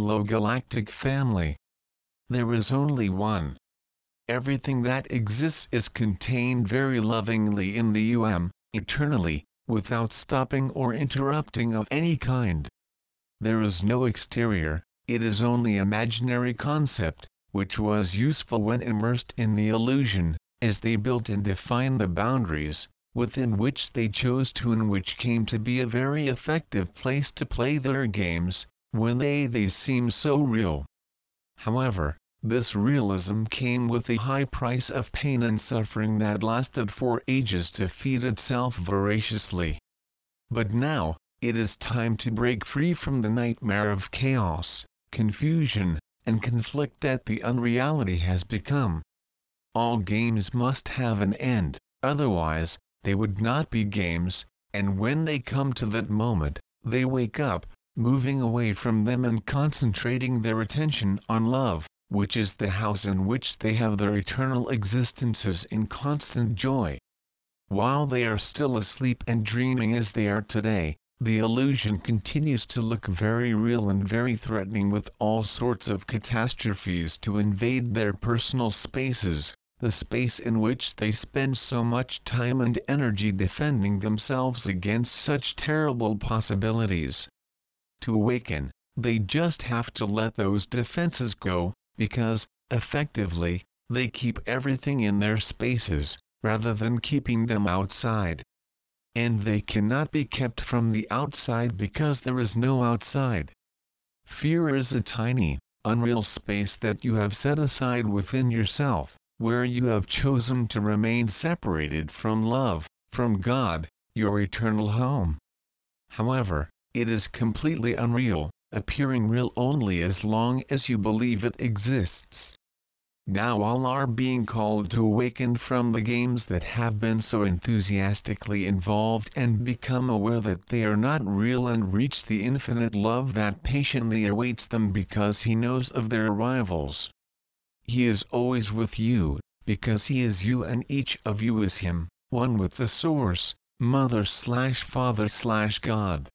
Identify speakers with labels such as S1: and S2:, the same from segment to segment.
S1: hello Galactic family. There is only one. Everything that exists is contained very lovingly in the eternally, without stopping or interrupting of any kind. There is no exterior, it is only imaginary concept, which was useful when immersed in the illusion, as they built and defined the boundaries, within which they chose to and which came to be a very effective place to play their games, when they seem so real. However, this realism came with a high price of pain and suffering that lasted for ages to feed itself voraciously. But now, it is time to break free from the nightmare of chaos, confusion, and conflict that the unreality has become. All games must have an end, otherwise, they would not be games, and when they come to that moment, they wake up, moving away from them and concentrating their attention on love, which is the house in which they have their eternal existences in constant joy. While they are still asleep and dreaming as they are today, the illusion continues to look very real and very threatening, with all sorts of catastrophes to invade their personal spaces, the space in which they spend so much time and energy defending themselves against such terrible possibilities. To awaken, they just have to let those defenses go, because, effectively, they keep everything in their spaces, rather than keeping them outside. And they cannot be kept from the outside because there is no outside. Fear is a tiny, unreal space that you have set aside within yourself, where you have chosen to remain separated from love, from God, your eternal home. However, it is completely unreal, appearing real only as long as you believe it exists. Now all are being called to awaken from the games that have been so enthusiastically involved and become aware that they are not real and reach the infinite love that patiently awaits them because he knows of their arrivals. He is always with you, because he is you and each of you is him, one with the Source, Mother/Father/God.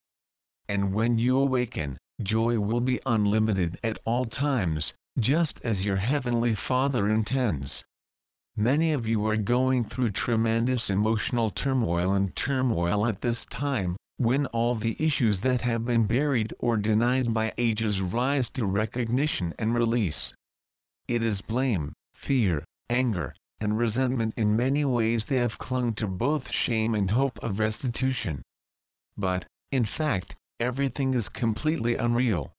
S1: And when you awaken, joy will be unlimited at all times, just as your Heavenly Father intends. Many of you are going through tremendous emotional turmoil at this time, when all the issues that have been buried or denied by ages rise to recognition and release. It is blame, fear, anger, and resentment. In many ways they have clung to both shame and hope of restitution. But, in fact, everything is completely unreal.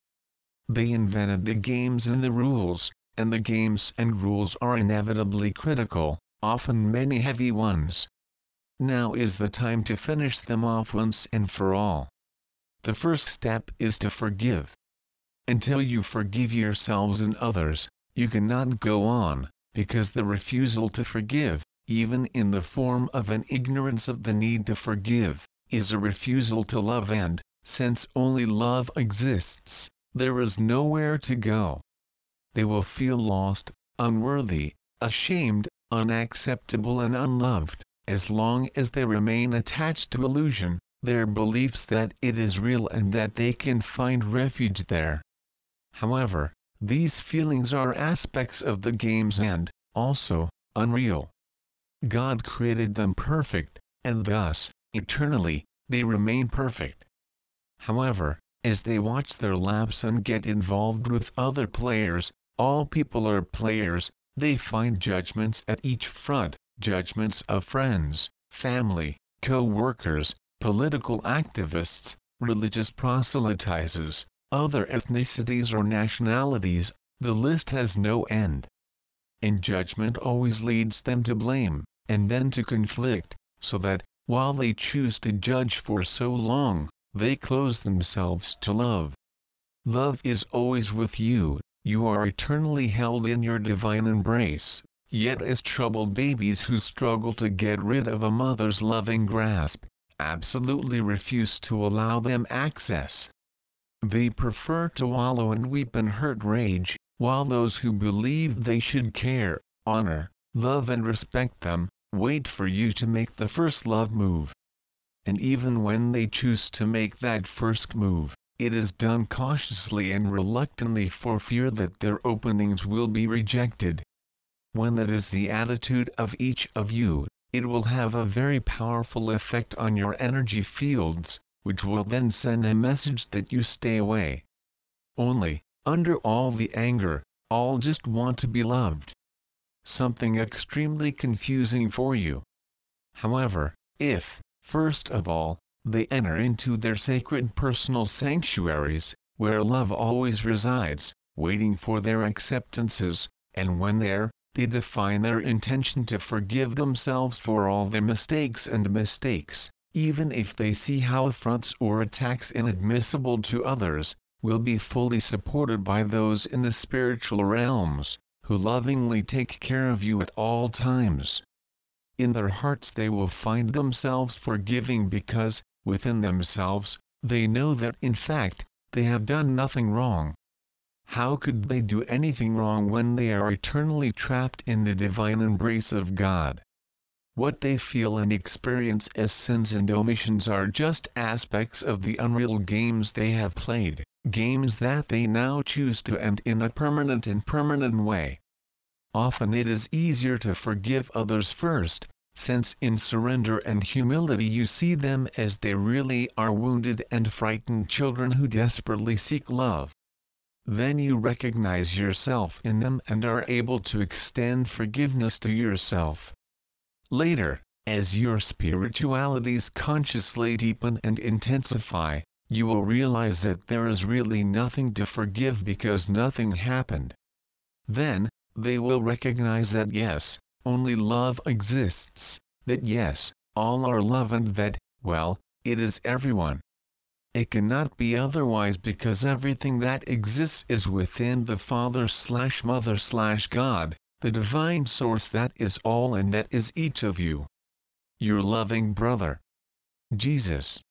S1: They invented the games and the rules, and the games and rules are inevitably critical, often many heavy ones. Now is the time to finish them off once and for all. The first step is to forgive. Until you forgive yourselves and others, you cannot go on, because the refusal to forgive, even in the form of an ignorance of the need to forgive, is a refusal to love, and, since only love exists, there is nowhere to go. They will feel lost, unworthy, ashamed, unacceptable and unloved, as long as they remain attached to illusion, their beliefs that it is real and that they can find refuge there. However, these feelings are aspects of the games and, also, unreal. God created them perfect, and thus, eternally, they remain perfect. However, as they watch their lapse and get involved with other players, all people are players, they find judgments at each front, judgments of friends, family, co-workers, political activists, religious proselytizers, other ethnicities or nationalities, the list has no end. And judgment always leads them to blame, and then to conflict, so that, while they choose to judge for so long, they close themselves to love. Love is always with you, you are eternally held in your divine embrace, yet as troubled babies who struggle to get rid of a mother's loving grasp, absolutely refuse to allow them access. They prefer to wallow and weep and hurt rage, while those who believe they should care, honor, love and respect them, wait for you to make the first love move. And even when they choose to make that first move, it is done cautiously and reluctantly for fear that their openings will be rejected. When that is the attitude of each of you, it will have a very powerful effect on your energy fields, which will then send a message that you stay away. Only, under all the anger, all just want to be loved. Something extremely confusing for you. However, if, first of all, they enter into their sacred personal sanctuaries, where love always resides, waiting for their acceptances, and when there, they define their intention to forgive themselves for all their mistakes, even if they see how affronts or attacks inadmissible to others, will be fully supported by those in the spiritual realms, who lovingly take care of you at all times. In their hearts they will find themselves forgiving because, within themselves, they know that in fact, they have done nothing wrong. How could they do anything wrong when they are eternally trapped in the divine embrace of God? What they feel and experience as sins and omissions are just aspects of the unreal games they have played, games that they now choose to end in a permanent way. Often it is easier to forgive others first, since in surrender and humility you see them as they really are, wounded and frightened children who desperately seek love. Then you recognize yourself in them and are able to extend forgiveness to yourself. Later, as your spiritualities consciously deepen and intensify, you will realize that there is really nothing to forgive because nothing happened. Then, they will recognize that yes, only love exists, that yes, all are love, and that, well, it is everyone. It cannot be otherwise because everything that exists is within the Father/Mother/God, the divine source that is all and that is each of you. Your loving brother, Jesus.